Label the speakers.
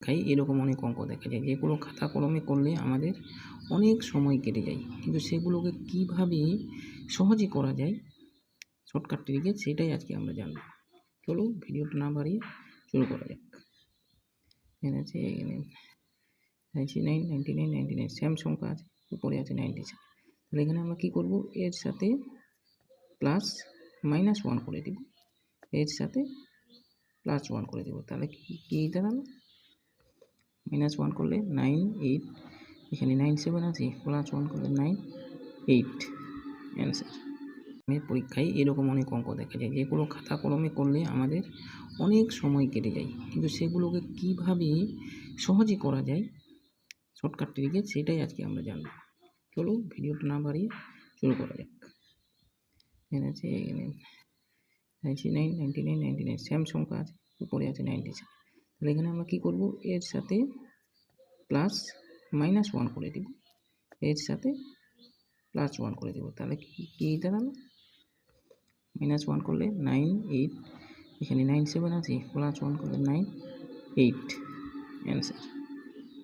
Speaker 1: পরীক্ষায় এরকম অনেক অঙ্ক দেখা যায়, যেগুলো খাতা কলমে করলে আমাদের অনেক সময় কেটে যায়, কিন্তু সেগুলোকে কীভাবে সহজে করা যায় শর্টকাট ট্রিকে, সেটাই আজকে আমরা জানব। চলো ভিডিওটা না বাড়িয়ে শুরু করা যাক। এখানে আছে 99, 99, 99 সেম সংখ্যা আছে, উপরে আছে 97। তাহলে এখানে আমরা কী করব, এর সাথে প্লাস -1 করে দেব, এর সাথে +1 করে দেব। তাহলে কী দাঁড়ালো, -1 করলে 9, 8, এখানে 9, 7 আছে, +1 করলে 9, 8 অ্যান্সার। পরীক্ষায় এরকম অনেক অঙ্ক দেখা যায়, যেগুলো খাতা কলমে করলে আমাদের অনেক সময় কেটে যায়, কিন্তু সেগুলোকে কীভাবে সহজে করা যায় শর্টকাট ট্রিকে, সেটাই আজকে আমরা জানব। চলো ভিডিওটা না বাড়িয়ে শুরু করা যাক। এখানে আছে 99, 99, 99 সেম সংখ্যা আছে, উপরে আছে 97। তাহলে এখানে আমরা কী করব, এর সাথে -1 করে দেব, এর সাথে +1 করে দেব। তাহলে কী দাঁড়ালো, -1 করলে 9, 8, এখানে 9, 7 আছে, +1 করলে 9, 8 অ্যান্সার।